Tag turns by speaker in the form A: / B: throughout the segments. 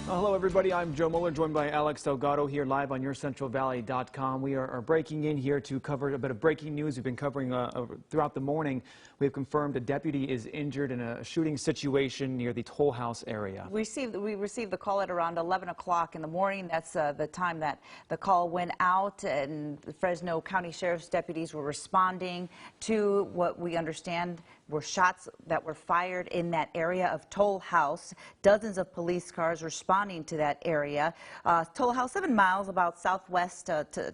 A: Hello, everybody. I'm Joe Mueller, joined by Alex Delgado here live on YourCentralValley.com. We are breaking in here to cover a bit of breaking news we've been covering throughout the morning. We have confirmed a deputy is injured in a shooting situation near the Toll House area.
B: We received the call at around 11 o'clock in the morning. That's the time that the call went out, and the Fresno County Sheriff's deputies were responding to what we understand were shots that were fired in that area of Toll House. Dozens of police cars responding to that area. Toll House, 7 miles about southwest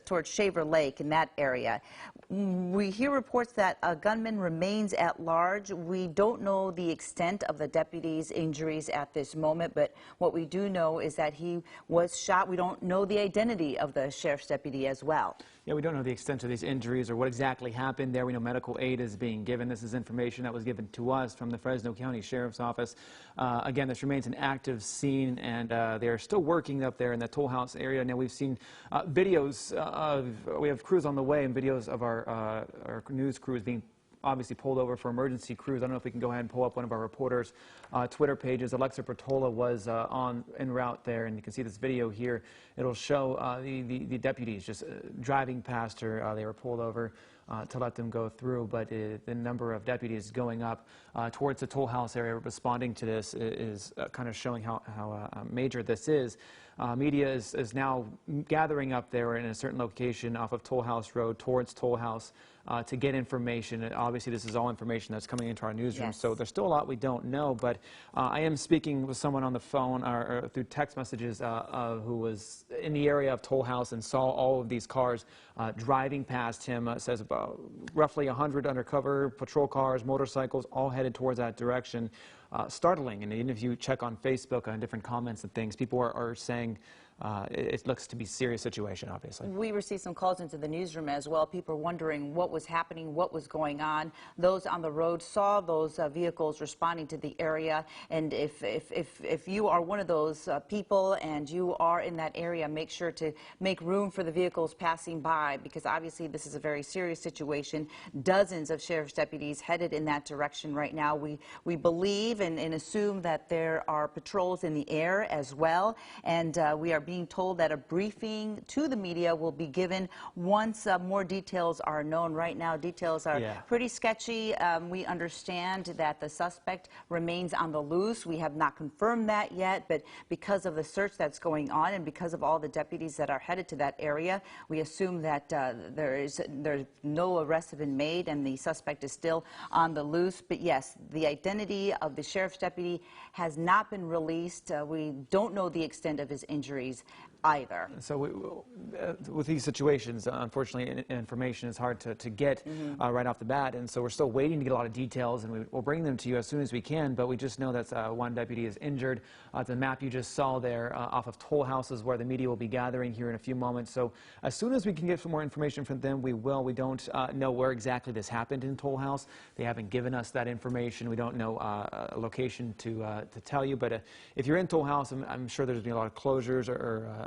B: towards Shaver Lake in that area. We hear reports that a gunman remains at large. We don't know the extent of the deputy's injuries at this moment, but what we do know is that he was shot. We don't know the identity of the sheriff's deputy as well.
A: Yeah, we don't know the extent of these injuries or what exactly happened there. We know medical aid is being given. This is information that was given to us from the Fresno County Sheriff's Office. Again, this remains an active scene, and they are still working up there in the Toll House area. Now, we've seen videos we have crews on the way and videos of our news crews being obviously pulled over for emergency crews. I don't know if we can go ahead and pull up one of our reporters' Twitter pages. Alexa Pertola was en route there, and you can see this video here. It'll show the deputies just driving past her. They were pulled over to let them go through, but the number of deputies going up towards the Toll House area responding to this is kind of showing how major this is. Media is now gathering up there in a certain location off of Toll House Road towards Toll House to get information. And obviously, this is all information that's coming into our newsroom, yes. So there's still a lot we don't know, but I am speaking with someone on the phone or through text messages who was in the area of Toll House and saw all of these cars driving past him. Says about roughly 100 undercover patrol cars, motorcycles, all headed towards that direction. Startling, and even if you check on Facebook on different comments and things, people are saying it looks to be a serious situation, obviously.
B: We received some calls into the newsroom as well. People wondering what was happening, what was going on. Those on the road saw those vehicles responding to the area, and if you are one of those people and you are in that area, make sure to make room for the vehicles passing by, because obviously this is a very serious situation. Dozens of sheriff's deputies headed in that direction right now. We believe and assume that there are patrols in the air as well, and we are being told that a briefing to the media will be given once more details are known. Right now, details are pretty sketchy. We understand that the suspect remains on the loose. We have not confirmed that yet, but because of the search that's going on and because of all the deputies that are headed to that area, we assume that there's no arrests have been made and the suspect is still on the loose. But yes, the identity of the sheriff's deputy has not been released. We don't know the extent of his injuries either.
A: So with these situations, unfortunately, information is hard to get right off the bat, and so we're still waiting to get a lot of details, and we'll bring them to you as soon as we can, but we just know that one deputy is injured. The map you just saw there off of Toll House is where the media will be gathering here in a few moments, so as soon as we can get some more information from them, we will. We don't know where exactly this happened in Toll House. They haven't given us that information. We don't know a location to tell you, but if you're in Toll House, I'm sure there's been a lot of closures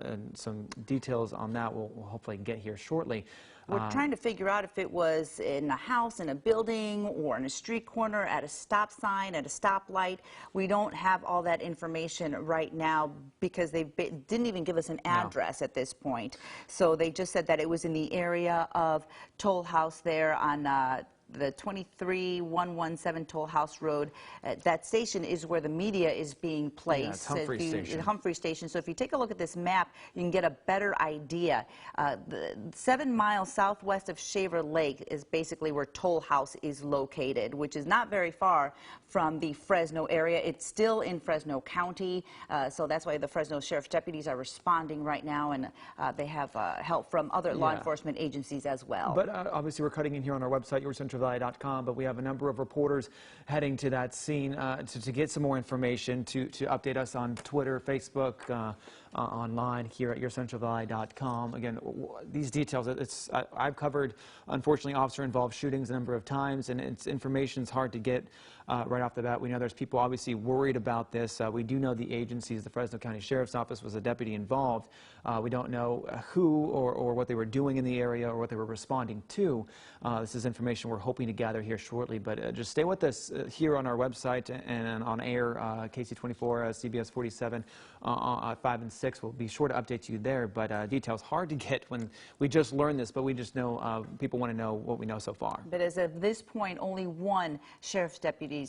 A: and some details on that we'll hopefully get here shortly.
B: We're trying to figure out if it was in a house, in a building, or in a street corner, at a stop sign, at a stoplight. We don't have all that information right now because they didn't even give us an address at this point. So they just said that it was in the area of Toll House there on the 23117 Toll House Road. That station is where the media is being placed.
A: Yeah, it's Humphrey Station.
B: Humphrey Station. So if you take a look at this map, you can get a better idea. 7 miles southwest of Shaver Lake is basically where Toll House is located, which is not very far from the Fresno area. It's still in Fresno County, so that's why the Fresno Sheriff's deputies are responding right now, and they have help from other law enforcement agencies as well.
A: But obviously we're cutting in here on our website, YourCentralValley.com, but we have a number of reporters heading to that scene to get some more information, to update us on Twitter, Facebook, online here at yourcentralvalley.com. Again, these details, I've covered, unfortunately, officer-involved shootings a number of times, and information's hard to get right off the bat. We know there's people obviously worried about this. We do know the agencies, the Fresno County Sheriff's Office was a deputy involved. We don't know who or what they were doing in the area or what they were responding to. This is information we're hoping to gather here shortly, but just stay with us here on our website and on air, KC24, CBS 47, 5 and 6. We'll be sure to update you there, but details hard to get when we just learned this, but we just know people want to know what we know so far.
B: But as of this point, only one sheriff deputy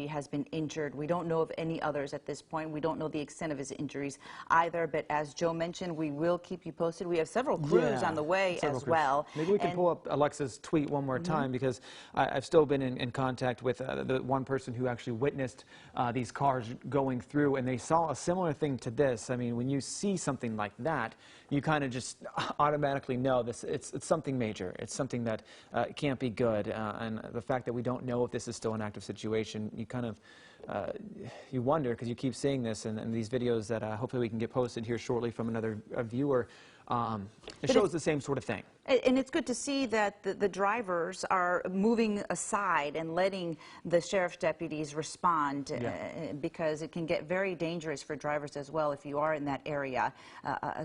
B: has been injured. We don't know of any others at this point. We don't know the extent of his injuries either, but as Joe mentioned, we will keep you posted. We have several crews on the way as well.
A: Maybe we can pull up Alexa's tweet one more time, because I've still been in contact with the one person who actually witnessed these cars going through, and they saw a similar thing to this. I mean, when you see something like that, you kind of just automatically know it's something major. It's something that can't be good, and the fact that we don't know if this is still an active situation, you kind of you wonder, because you keep seeing this and these videos that hopefully we can get posted here shortly from another viewer. It shows the same sort of thing.
B: And it's good to see that the drivers are moving aside and letting the sheriff's deputies respond, because it can get very dangerous for drivers as well if you are in that area.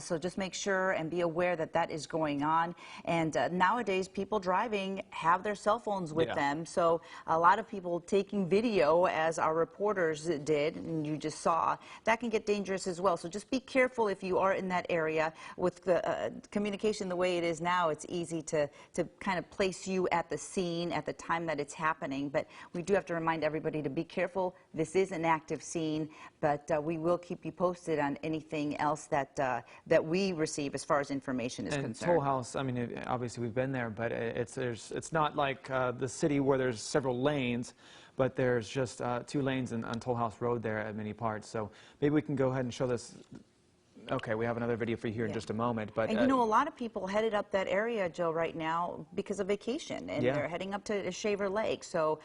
B: So just make sure and be aware that that is going on. And nowadays, people driving have their cell phones with them. So a lot of people taking video, as our reporters did, and you just saw, that can get dangerous as well. So just be careful if you are in that area. With the communication the way it is now, it's easy to kind of place you at the scene at the time that it's happening. But we do have to remind everybody to be careful. This is an active scene, but we will keep you posted on anything else that that we receive as far as information is concerned.
A: Toll House, I mean, obviously we've been there, but it's not like the city where there's several lanes, but there's just 2 lanes on Toll House Road there at many parts. So maybe we can go ahead and show this. Okay, we have another video for you here in just a moment. But
B: and you know, a lot of people headed up that area, Joe, right now because of vacation, and they're heading up to Shaver Lake. So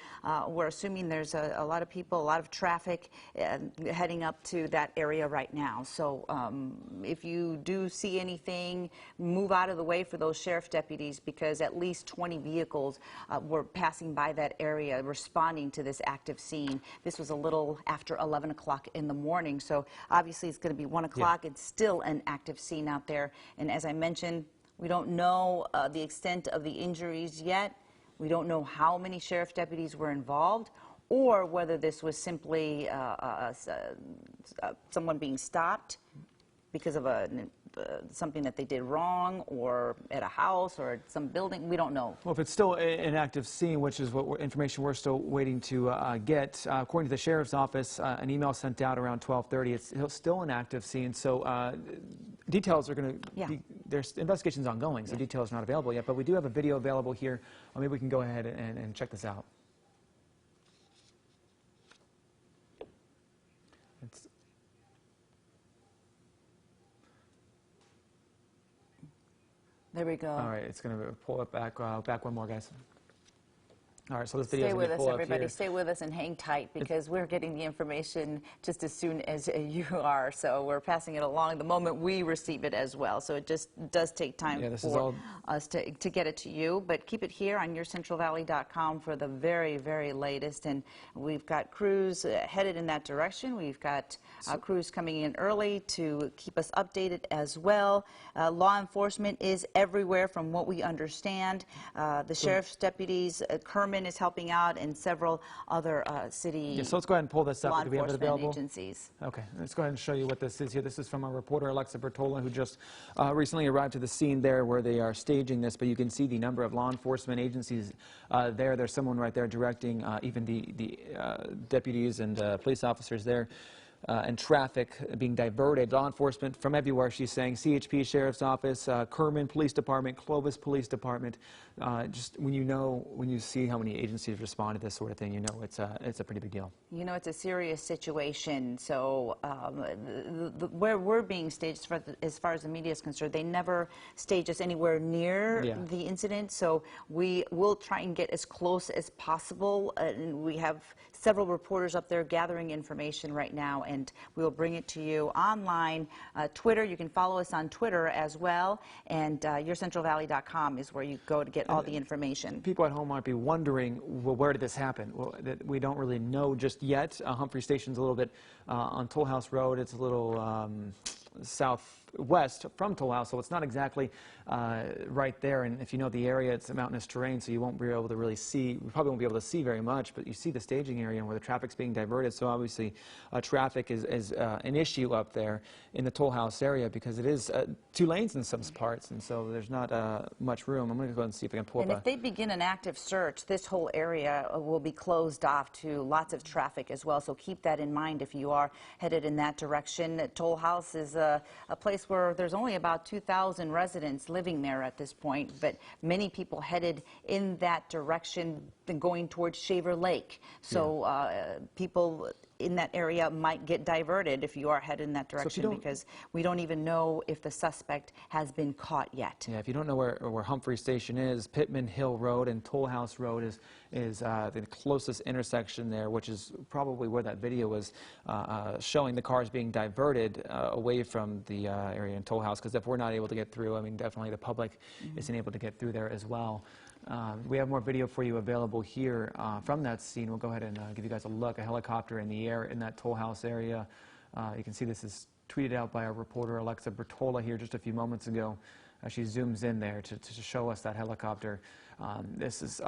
B: we're assuming there's a lot of people, a lot of traffic heading up to that area right now. So if you do see anything, move out of the way for those sheriff deputies, because at least 20 vehicles were passing by that area responding to this active scene. This was a little after 11 o'clock in the morning, so obviously it's going to be 1 o'clock. It's still an active scene out there, and as I mentioned, we don't know the extent of the injuries yet. We don't know how many sheriff deputies were involved, or whether this was simply someone being stopped because of something that they did wrong, or at a house or some building. We don't know.
A: Well, if it's still an active scene, which is what information we're still waiting to get, according to the sheriff's office, an email sent out around 12:30. It's still an active scene, so details are going to be, there's investigations ongoing, so details are not available yet, but we do have a video available here. Maybe we can go ahead and check this out.
B: There we go.
A: All right, it's going to pull it back one more, guys. All right, so this video
B: Stay
A: is
B: with
A: going to
B: us,
A: pull up
B: everybody.
A: here.
B: Stay with us and hang tight, because we're getting the information just as soon as you are. So we're passing it along the moment we receive it as well. So it just does take time for us to get it to you. But keep it here on yourcentralvalley.com for the very, very latest. And we've got crews headed in that direction. We've got crews coming in early to keep us updated as well. Law enforcement is everywhere from what we understand. The sheriff's deputies, Kerman is helping out, and several other city
A: so let's go ahead and pull this up.
B: law
A: Do we have it
B: enforcement
A: available?
B: agencies.
A: Okay, let's go ahead and show you what this is here. This is from our reporter, Alexa Bertola, who just recently arrived to the scene there where they are staging this, but you can see the number of law enforcement agencies there. There's someone right there directing even the deputies and police officers there. And traffic being diverted. Law enforcement from everywhere, she's saying. CHP Sheriff's Office, Kerman Police Department, Clovis Police Department. Just when you see how many agencies respond to this sort of thing, you know it's a pretty big deal.
B: You know, it's a serious situation. So where we're being staged, as far as the media is concerned, they never stage us anywhere near the incident. So we will try and get as close as possible. And we have several reporters up there gathering information right now, and and we will bring it to you online. Twitter, you can follow us on Twitter as well, and yourcentralvalley.com is where you go to get all the information.
A: People at home might be wondering, well, where did this happen? Well, we don't really know just yet. Humphrey Station's a little bit on Toll House Road. It's a little southwest from Toll House, so it's not exactly right there. And if you know the area, it's a mountainous terrain, so you won't be able to really see. We probably won't be able to see very much, but you see the staging area and where the traffic's being diverted. So obviously, traffic is an issue up there in the Toll House area because it is 2 lanes in some parts, and so there's not much room. I'm going to go ahead and see if I can pull up.
B: And if they begin an active search, this whole area will be closed off to lots of traffic as well. So keep that in mind if you are headed in that direction. Toll House is a place where there's only about 2,000 residents living there at this point, but many people headed in that direction going towards Shaver Lake. So people in that area might get diverted if you are headed in that direction, because we don't even know if the suspect has been caught yet.
A: Yeah, if you don't know where Humphrey Station is, Pittman Hill Road and Toll House Road is the closest intersection there, which is probably where that video was showing the cars being diverted away from the area in Toll House, because if we're not able to get through, I mean, definitely the public isn't able to get through there as well. We have more video for you available here from that scene. We'll go ahead and give you guys a look. A helicopter in the air in that Toll House area. You can see this is tweeted out by our reporter Alexa Bertola here just a few moments ago. She zooms in there to show us that helicopter. This is,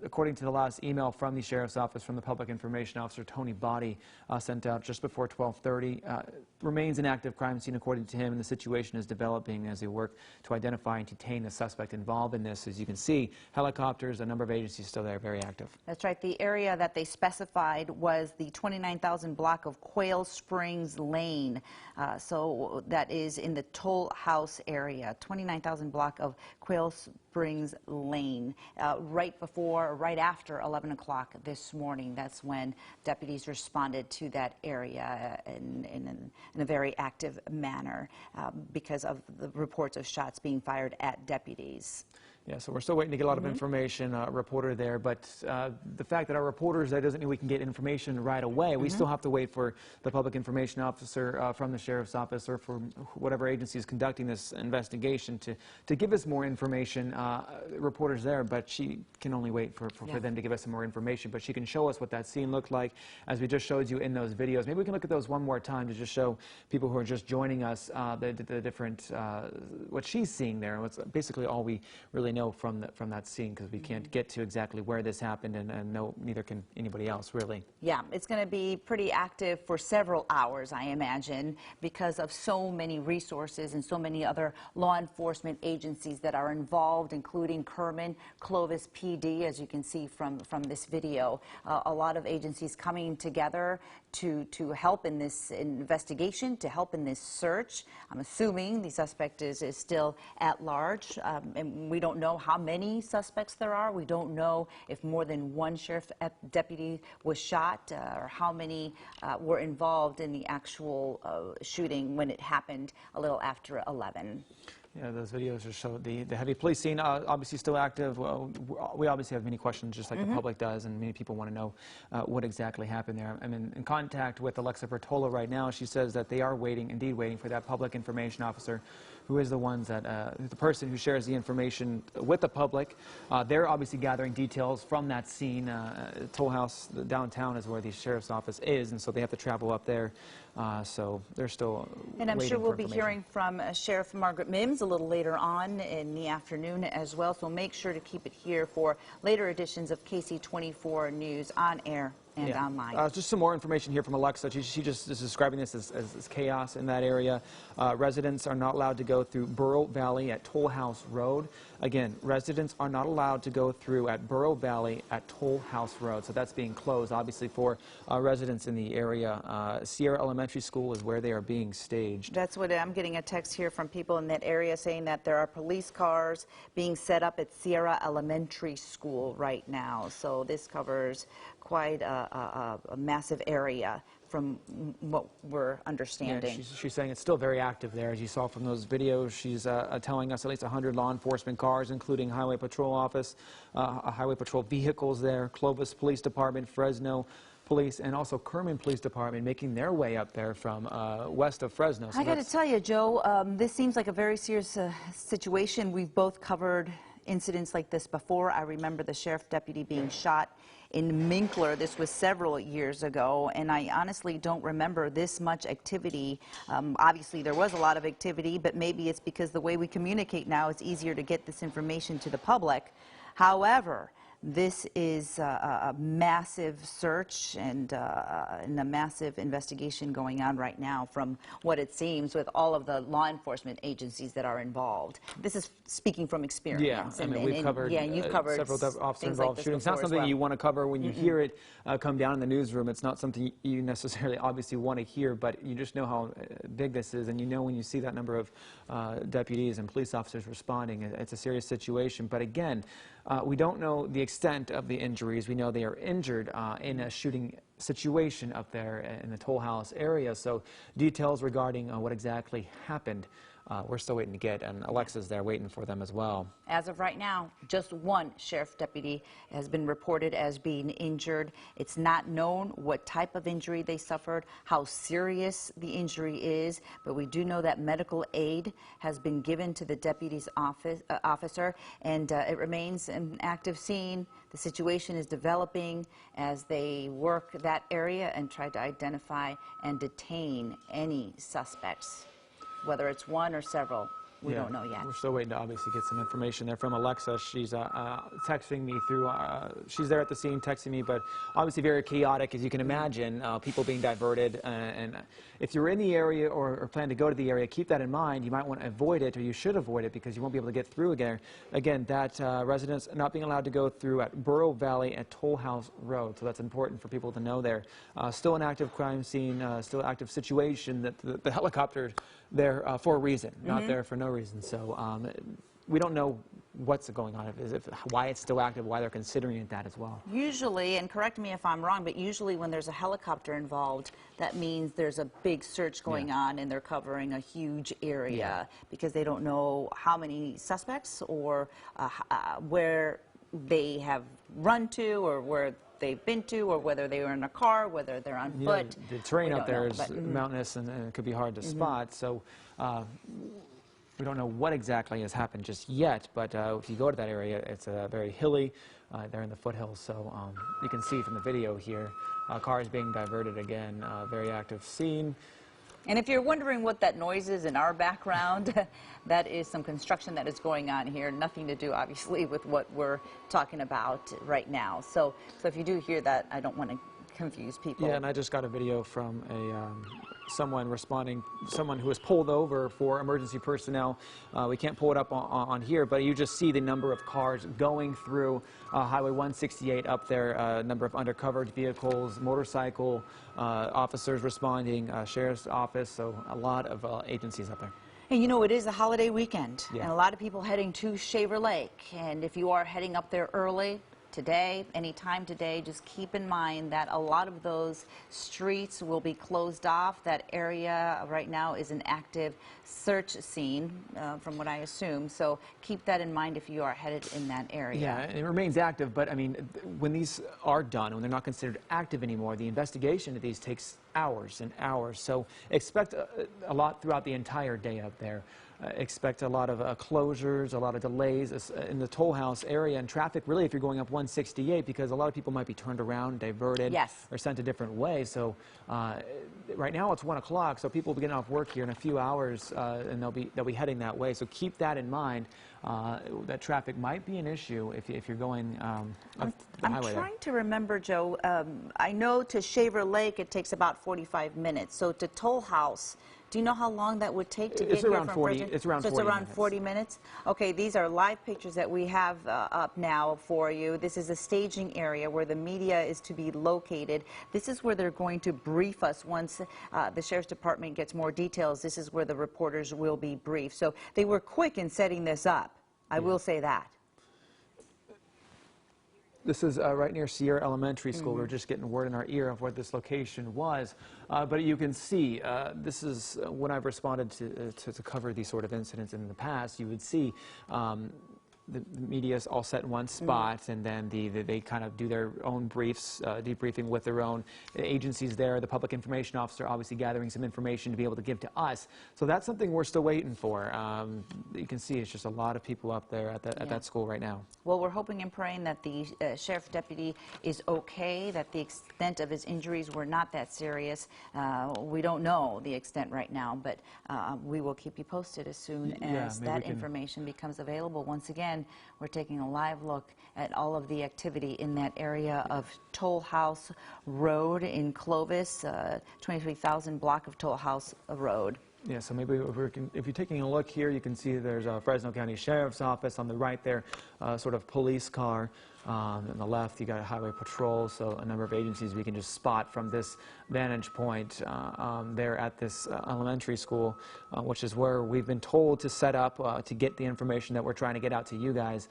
A: according to the last email from the Sheriff's Office, from the Public Information Officer, Tony Body, sent out just before 12:30. Remains an active crime scene, according to him, and the situation is developing as they work to identify and detain the suspect involved in this. As you can see, helicopters, a number of agencies still there, very active.
B: That's right. The area that they specified was the 29,000 block of Quail Springs Lane. So that is in the Toll House area, 29,000 block of Quail Springs Lane. Right after 11 o'clock this morning, that's when deputies responded to that area in a very active manner because of the reports of shots being fired at deputies.
A: Yeah, so we're still waiting to get a lot of information, reporter there, but the fact that our reporters there doesn't mean we can get information right away. We still have to wait for the public information officer from the Sheriff's Office or for whatever agency is conducting this investigation to give us more information. Reporters there, but she can only wait for them to give us some more information, but she can show us what that scene looked like as we just showed you in those videos. Maybe we can look at those one more time to just show people who are just joining us the different, what she's seeing there. What's basically all we really know from that scene, because we can't get to exactly where this happened, and neither can anybody else really.
B: Yeah, it's going to be pretty active for several hours, I imagine, because of so many resources and so many other law enforcement agencies that are involved, including Kerman, Clovis PD, as you can see from this video. A lot of agencies coming together to help in this investigation, to help in this search. I'm assuming the suspect is still at large, and we don't know how many suspects there are. We don't know if more than one sheriff deputy was shot or how many were involved in the actual shooting when it happened a little after 11.
A: Yeah, those videos just show the heavy police scene, obviously still active. Well, we obviously have many questions, just like the public does, and many people want to know what exactly happened there. I'm in contact with Alexa Bertola right now. She says that they are indeed waiting for that public information officer, who is the person who shares the information with the public. They're obviously gathering details from that scene. Toll House, downtown, is where the sheriff's office is, and so they have to travel up there. So they're still
B: And I'm sure we'll be
A: information.
B: hearing from Sheriff Margaret Mims a little later on in the afternoon as well, so make sure to keep it here for later editions of KC24 News on air and online.
A: Just some more information here from Alexa. She just is describing this as chaos in that area. Residents are not allowed to go through Burro Valley at Toll House Road. Again, residents are not allowed to go through at Burro Valley at Toll House Road. So that's being closed, obviously, for residents in the area. Sierra Elementary School is where they are being staged.
B: That's what I'm getting a text here from people in that area saying that there are police cars being set up at Sierra Elementary School right now. So this covers quite a massive area from what we're understanding.
A: Yeah, she's saying it's still very active there. As you saw from those videos, she's telling us at least 100 law enforcement cars, including Highway Patrol Office, Highway Patrol vehicles there, Clovis Police Department, Fresno Police and also Kerman Police Department making their way up there from west of Fresno. So
B: I got to tell you, Joe, this seems like a very serious situation. We've both covered incidents like this before. I remember the sheriff deputy being shot in Minkler. This was several years ago, and I honestly don't remember this much activity. Obviously, there was a lot of activity, but maybe it's because the way we communicate now, it's easier to get this information to the public. However, this is a massive search and a massive investigation going on right now from what it seems with all of the law enforcement agencies that are involved. This is speaking from experience.
A: Yeah, I mean, we've covered,
B: you've covered
A: several officer-involved
B: like
A: shootings. It's not something you want to cover when you hear it come down in the newsroom. It's not something you necessarily obviously want to hear, but you just know how big this is, and you know when you see that number of deputies and police officers responding, it's a serious situation. But again, we don't know the extent of the injuries. We know they are injured in a shooting situation up there in the Toll House area. So details regarding what exactly happened, we're still waiting to get, and Alexa's there waiting for them as well.
B: As of right now, just one sheriff deputy has been reported as being injured. It's not known what type of injury they suffered, how serious the injury is, but we do know that medical aid has been given to the deputy's officer, and it remains an active scene. The situation is developing as they work that area and try to identify and detain any suspects. Whether it's one or several, we don't know yet.
A: We're still waiting to obviously get some information there from Alexa. She's texting me through, she's there at the scene texting me, but obviously very chaotic, as you can imagine, people being diverted. And if you're in the area or plan to go to the area, keep that in mind. You might want to avoid it, or you should avoid it, because you won't be able to get through again. Again, that residents not being allowed to go through at Burro Valley at Toll House Road. So that's important for people to know there. Still an active crime scene, still an active situation. That the helicopter there for a reason, not there for no reason. So we don't know what's going on, why it's still active, why they're considering it that as well.
B: Usually, and correct me if I'm wrong, but usually when there's a helicopter involved, that means there's a big search going on and they're covering a huge area because they don't know how many suspects or where they have run to or where they've been to, or whether they were in a car, whether they're on foot.
A: The terrain up there is mountainous and it could be hard to spot. So we don't know what exactly has happened just yet, but if you go to that area, it's very hilly. They're in the foothills, so you can see from the video here, cars being diverted again, very active scene.
B: And if you're wondering what that noise is in our background, that is some construction that is going on here. Nothing to do, obviously, with what we're talking about right now. So if you do hear that, I don't want to confuse people.
A: Yeah, and I just got a video from someone responding, someone who was pulled over for emergency personnel. We can't pull it up on here, but you just see the number of cars going through Highway 168 up there, number of undercover vehicles, motorcycle officers responding, sheriff's office, so a lot of agencies up there.
B: And you know, it is a holiday weekend, and a lot of people heading to Shaver Lake. And if you are heading up there early, today, anytime today, just keep in mind that a lot of those streets will be closed off. That area right now is an active search scene, from what I assume. So keep that in mind if you are headed in that area.
A: Yeah, and it remains active, but I mean, when these are done, when they're not considered active anymore, the investigation of these takes hours and hours. So expect a lot throughout the entire day up there. Expect a lot of closures, a lot of delays in the Toll House area, and traffic really if you're going up 168, because a lot of people might be turned around, diverted, or sent a different way. So right now it's 1 o'clock, so people will be getting off work here in a few hours, and they'll be heading that way. So keep that in mind. That traffic might be an issue if you're going up the highway.
B: I'm trying to remember, Joe. I know to Shaver Lake it takes about 45 minutes. So to Toll House, do you know how long that would take to get here from Fresno?
A: It's around 40 minutes.
B: So it's around 40 minutes? Okay, these are live pictures that we have up now for you. This is a staging area where the media is to be located. This is where they're going to brief us once the Sheriff's Department gets more details. This is where the reporters will be briefed. So they were quick in setting this up. I will say that.
A: This is right near Sierra Elementary School. We're just getting word in our ear of what this location was. But you can see, this is when I've responded to cover these sort of incidents in the past, you would see the media is all set in one spot, and then they kind of do their own briefs, debriefing with their own agencies there. The public information officer obviously gathering some information to be able to give to us. So that's something we're still waiting for. You can see it's just a lot of people up there at that school right now.
B: Well, we're hoping and praying that the sheriff deputy is okay, that the extent of his injuries were not that serious. We don't know the extent right now, but we will keep you posted as soon as that information becomes available. Once again, we're taking a live look at all of the activity in that area of Toll House Road in Clovis, 23,000 block of Toll House Road.
A: Yeah, so maybe if you're taking a look here, you can see there's a Fresno County Sheriff's Office on the right there, sort of police car. On the left, you got a highway patrol, so a number of agencies we can just spot from this vantage point there at this elementary school, which is where we've been told to set up to get the information that we're trying to get out to you guys.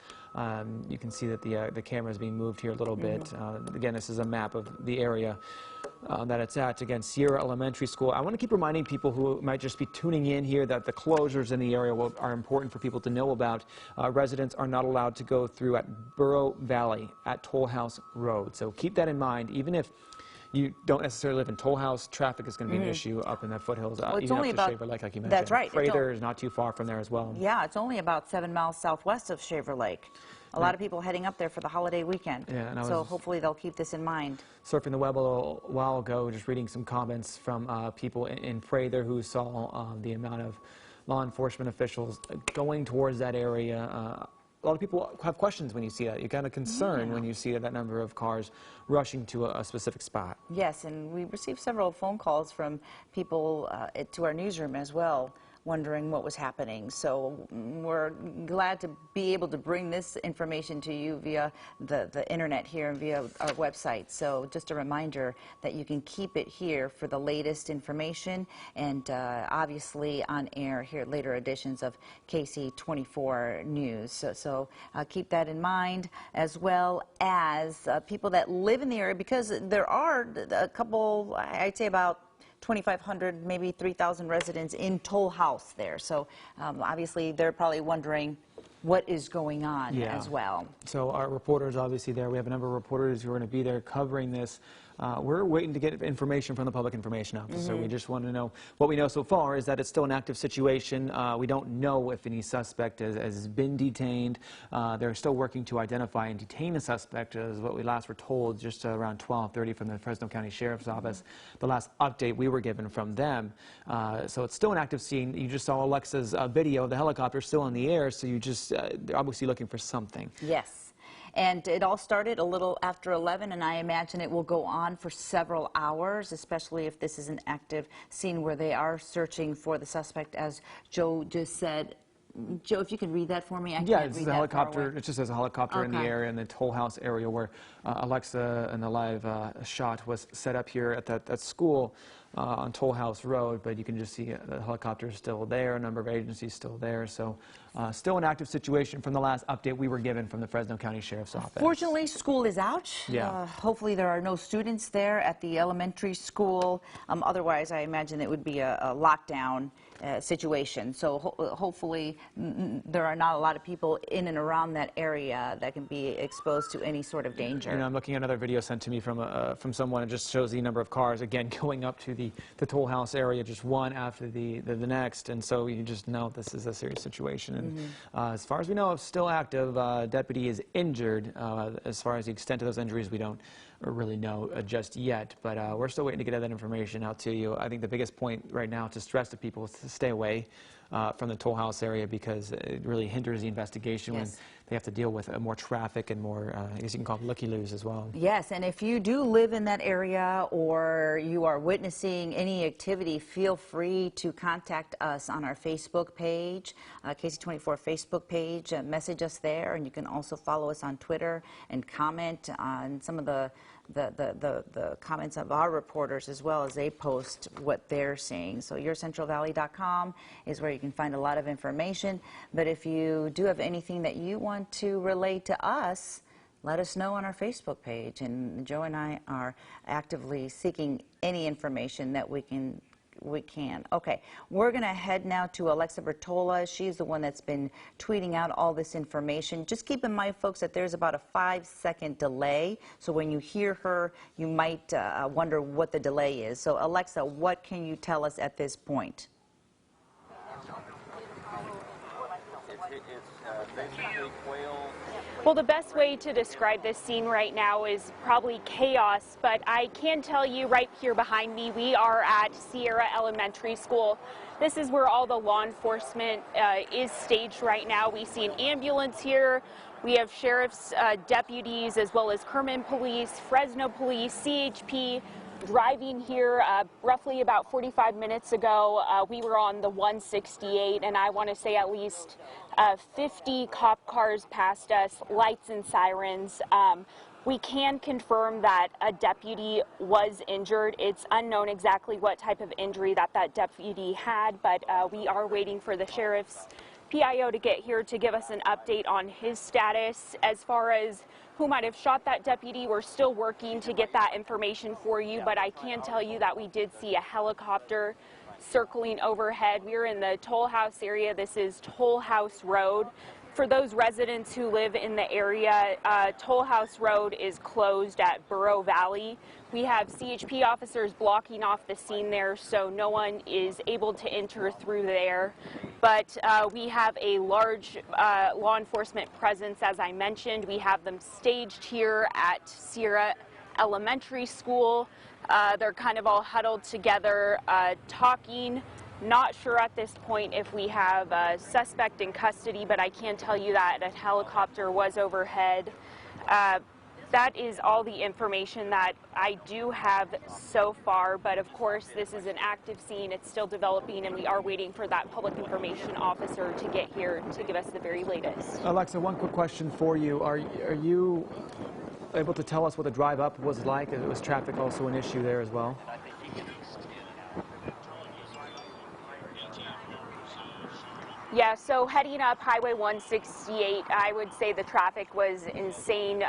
A: You can see that the camera is being moved here a little bit. Again, this is a map of the area that it's at. Again, Sierra Elementary School. I want to keep reminding people who might just be tuning in here that the closures in the area are important for people to know about. Residents are not allowed to go through at Burro Valley at Toll House Road. So keep that in mind. Even if you don't necessarily live in Toll House, traffic is going to be an issue up in the foothills,
B: well, it's
A: even
B: only
A: up to
B: about,
A: Shaver Lake, like you mentioned.
B: That's right.
A: Freighter is not too far from there as well.
B: Yeah, it's only about 7 miles southwest of Shaver Lake. A lot of people heading up there for the holiday weekend.
A: Yeah, and
B: so hopefully they'll keep this in mind.
A: Surfing the web a little while ago, just reading some comments from people in Prather who saw the amount of law enforcement officials going towards that area. A lot of people have questions when you see that. You're kind of concerned when you see that number of cars rushing to a specific spot.
B: Yes, and we received several phone calls from people to our newsroom as well, wondering what was happening. So we're glad to be able to bring this information to you via the internet here and via our website. So just a reminder that you can keep it here for the latest information, and obviously on air here at later editions of KC24 News. So keep that in mind, as well as people that live in the area, because there are a couple, I'd say about 2,500, maybe 3,000 residents in Toll House there. So obviously they're probably wondering what is going on as well.
A: So our reporters obviously there. We have a number of reporters who are going to be there covering this. We're waiting to get information from the public information officer. We just want to know. What we know so far is that it's still an active situation. We don't know if any suspect has been detained. They're still working to identify and detain a suspect, is what we last were told just around 12:30 from the Fresno County Sheriff's Office. The last update we were given from them. So it's still an active scene. You just saw Alexa's video of the helicopter still in the air, so you just, they're obviously looking for something.
B: Yes. And it all started a little after 11, and I imagine it will go on for several hours, especially if this is an active scene where they are searching for the suspect, as Joe just said. Joe, if you can read that for me, I can't
A: it's
B: read
A: the
B: that
A: helicopter. It just says a helicopter in the
B: Okay.
A: area in the Toll House area where Alexa and the live shot was set up here at that school on Toll House Road. But you can just see the helicopter is still there. A number of agencies still there. So still an active situation from the last update we were given from the Fresno County Sheriff's Office.
B: Fortunately, school is out.
A: Yeah.
B: Hopefully there are no students there at the elementary school. Otherwise, I imagine it would be a lockdown situation. So hopefully there are not a lot of people in and around that area that can be exposed to any sort of danger.
A: You know, I'm looking at another video sent to me from someone. It just shows the number of cars, again, going up to the Toll House area, just one after the next. And so you just know this is a serious situation. And as far as we know, it's still active. Deputy is injured. As far as the extent of those injuries, we don't really know just yet. But we're still waiting to get that information out to you. I think the biggest point right now to stress to people is to stay away from the Toll House area, because it really hinders the investigation when they have to deal with more traffic and more, I guess you can call them looky-loos as well.
B: Yes, and if you do live in that area or you are witnessing any activity, feel free to contact us on our Facebook page, KC24 Facebook page. Message us there, and you can also follow us on Twitter and comment on some of the comments of our reporters, as well as they post what they're seeing. So yourcentralvalley.com is where you can find a lot of information. But if you do have anything that you want to relay to us, let us know on our Facebook page. And Joe and I are actively seeking any information that we can we can. Okay, we're going to head now to Alexa Bertola. She's the one that's been tweeting out all this information. Just keep in mind, folks, that there's about a 5-second delay. So when you hear her, you might wonder what the delay is. So Alexa, what can you tell us at this point?
C: Basically quail.
D: Well, the best way to describe this scene right now is probably chaos, but I can tell you right here behind me, we are at Sierra Elementary School. This is where all the law enforcement is staged right now. We see an ambulance here. We have sheriff's deputies as well as Kerman Police, Fresno Police, CHP, driving here roughly about 45 minutes ago. We were on the 168, and I want to say at least 50 cop cars passed us, lights and sirens. We can confirm that a deputy was injured. It's unknown exactly what type of injury that deputy had, but we are waiting for the sheriff's PIO to get here to give us an update on his status. As far as who might have shot that deputy, we're still working to get that information for you, but I can tell you that we did see a helicopter circling overhead. We're in the Toll House area. This is Toll House Road. For those residents who live in the area, Toll House Road is closed at Burro Valley. We have CHP officers blocking off the scene there, so no one is able to enter through there. But we have a large law enforcement presence, as I mentioned. We have them staged here at Sierra Elementary School. They're kind of all huddled together, talking. Not sure at this point if we have a suspect in custody, but I can tell you that a helicopter was overhead. That is all the information that I do have so far, but of course this is an active scene. It's still developing, and we are waiting for that public information officer to get here to give us the very latest.
A: Alexa, one quick question for you. Are you able to tell us what the drive up was like? Was traffic also an issue there as well?
D: Yeah, so heading up Highway 168, I would say the traffic was insane.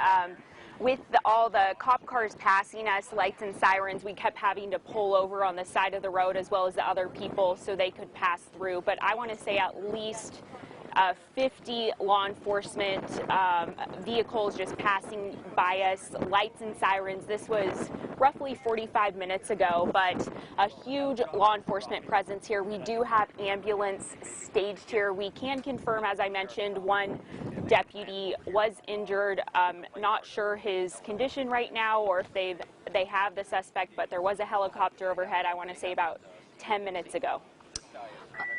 D: With all the cop cars passing us, lights and sirens, we kept having to pull over on the side of the road as well as the other people so they could pass through. But I want to say at least 50 law enforcement vehicles just passing by us, lights and sirens. This was roughly 45 minutes ago, but a huge law enforcement presence here. We do have ambulance staged here. We can confirm, as I mentioned, one deputy was injured. Not sure his condition right now or if they have the suspect, but there was a helicopter overhead, I want to say about 10 minutes ago.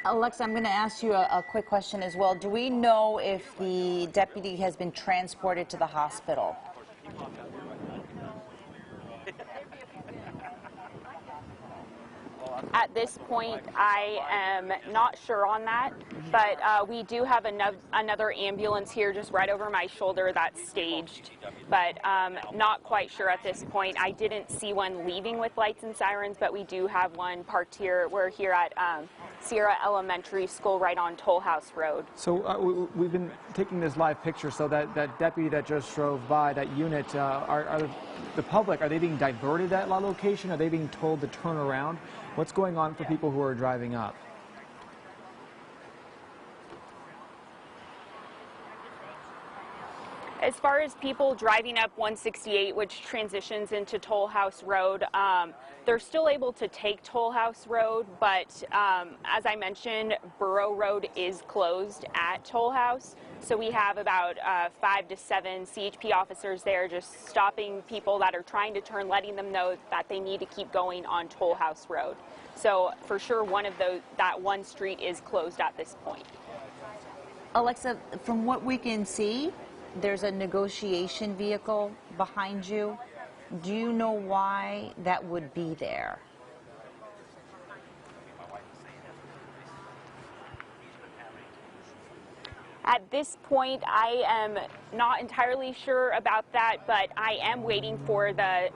B: Alexa, I'm going to ask you a quick question as well. Do we know if the deputy has been transported to the hospital?
D: At this point, I am not sure on that, but we do have another ambulance here just right over my shoulder that's staged, but not quite sure at this point. I didn't see one leaving with lights and sirens, but we do have one parked here. We're here at Sierra Elementary School right on Toll House Road.
A: So we've been taking this live picture, so that deputy that just drove by, that unit, are the public, are they being diverted at that location? Are they being told to turn around? What's going on for people who are driving up?
D: As far as people driving up 168, which transitions into Toll House Road, they're still able to take Toll House Road, but as I mentioned, Burro Road is closed at Toll House. So we have about 5 to 7 CHP officers there just stopping people that are trying to turn, letting them know that they need to keep going on Toll House Road. So for sure, that one street is closed at this point.
B: Alexa, from what we can see, there's a negotiation vehicle behind you. Do you know why that would be there?
D: At this point, I am not entirely sure about that, but I am waiting for the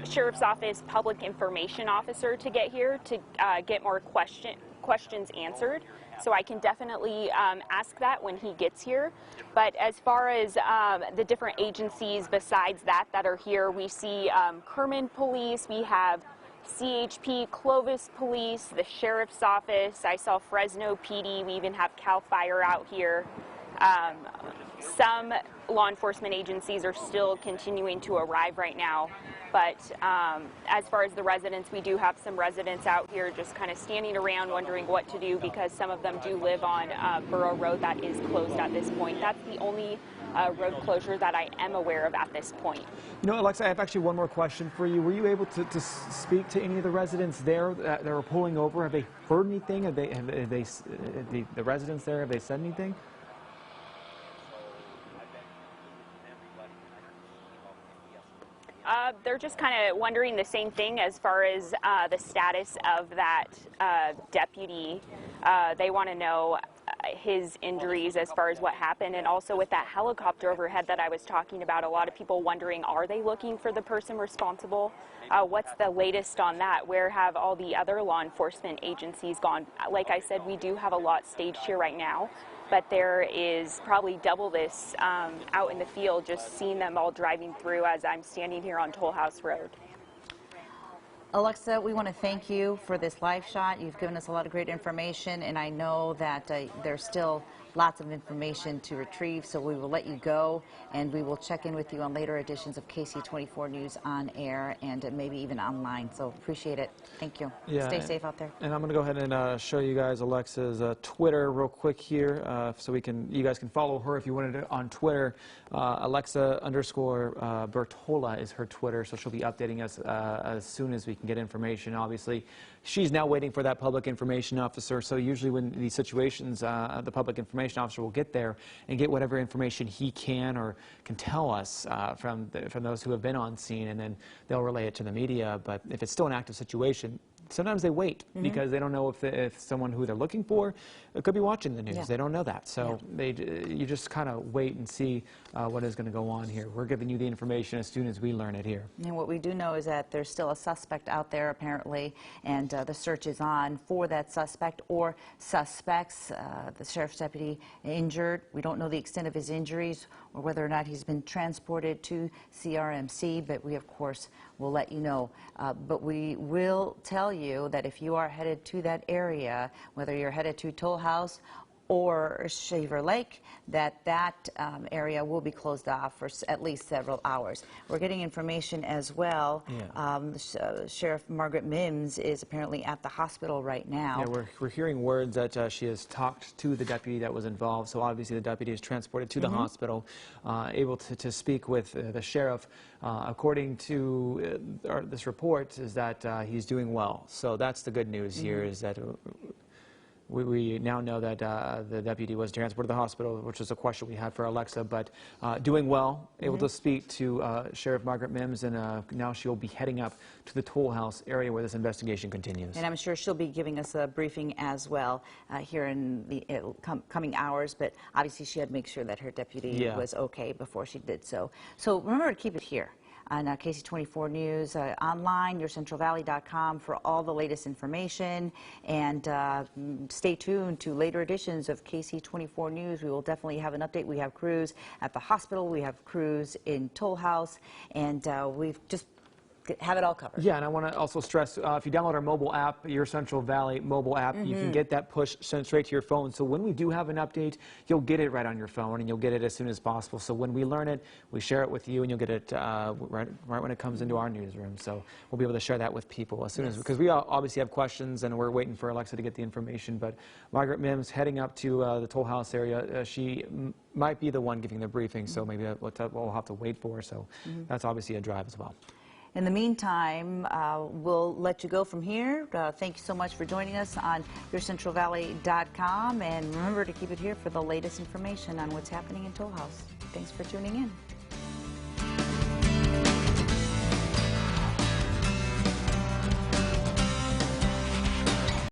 D: Sheriff's Office Public Information Officer to get here to get more questions answered. So I can definitely ask that when he gets here. But as far as the different agencies besides that are here, we see Kerman Police, we have CHP, Clovis Police, the Sheriff's Office. I saw Fresno PD. We even have CAL FIRE out here. Some law enforcement agencies are still continuing to arrive right now. But as far as the residents, we do have some residents out here just kind of standing around wondering what to do because some of them do live on Borough Road that is closed at this point. That's the only road closure that I am aware of at this point.
A: You know, Alexa, I have actually one more question for you. Were you able to speak to any of the residents there that were pulling over? Have they heard anything? Have the residents there, have they said anything?
D: They're just kind of wondering the same thing as far as the status of that deputy. They want to know his injuries as far as what happened, and also with that helicopter overhead that I was talking about, a lot of people wondering, are they looking for the person responsible? What's the latest on that? Where have all the other law enforcement agencies gone? Like I said, we do have a lot staged here right now, but there is probably double this out in the field, just seeing them all driving through as I'm standing here on Toll House Road.
B: Alexa, we want to thank you for this live shot. You've given us a lot of great information, and I know that there's still lots of information to retrieve, so we will let you go, and we will check in with you on later editions of KC24 News on air and maybe even online. So appreciate it. Thank you.
A: Yeah,
B: Stay safe out there.
A: And I'm going to go ahead and show you guys Alexa's Twitter real quick here, so you guys can follow her if you wanted to on Twitter. Alexa_Bertola is her Twitter, so she'll be updating us as soon as we can get information. Obviously, she's now waiting for that public information officer. So usually when these situations, the public information officer will get there and get whatever information he can or can tell us from those who have been on scene, and then they'll relay it to the media. But if it's still an active situation, sometimes they wait because they don't know if someone who they're looking for could be watching the news.
B: Yeah.
A: They don't know that. So you just kind of wait and see what is going to go on here. We're giving you the information as soon as we learn it here.
B: And what we do know is that there's still a suspect out there, apparently, and the search is on for that suspect or suspects. The sheriff's deputy injured. We don't know the extent of his injuries or whether or not he's been transported to CRMC, but we, of course, will let you know. But we will tell you that if you are headed to that area, whether you're headed to Toll House or Shaver Lake, that area will be closed off for at least several hours. We're getting information as well. Yeah. Sheriff Margaret Mims is apparently at the hospital right now.
A: Yeah, we're hearing words that she has talked to the deputy that was involved. So obviously the deputy is transported to the hospital, able to speak with the sheriff. According to this report, is that he's doing well. So that's the good news here, is that we now know that the deputy was transported to the hospital, which is a question we had for Alexa, but doing well, able to speak to Sheriff Margaret Mims, and now she'll be heading up to the Toll House area where this investigation continues. And
B: I'm sure she'll be giving us a briefing as well here in the coming hours, but obviously she had to make sure that her deputy was okay before she did so. So remember to keep it here on KC24 News, online, yourcentralvalley.com for all the latest information, and stay tuned to later editions of KC24 News. We will definitely have an update. We have crews at the hospital, we have crews in Toll House, and we've just have it all covered.
A: Yeah, and I want to also stress, if you download our mobile app, Your Central Valley mobile app, you can get that push sent straight to your phone. So when we do have an update, you'll get it right on your phone, and you'll get it as soon as possible. So when we learn it, we share it with you, and you'll get it right when it comes into our newsroom. So we'll be able to share that with people as soon as, because we all obviously have questions, and we're waiting for Alexa to get the information. But Margaret Mims heading up to the Toll House area, she might be the one giving the briefing, so maybe we'll have to wait for her. So that's obviously a drive as well.
B: In the meantime, we'll let you go from here. Thank you so much for joining us on yourcentralvalley.com, and remember to keep it here for the latest information on what's happening in Toll House. Thanks for tuning in.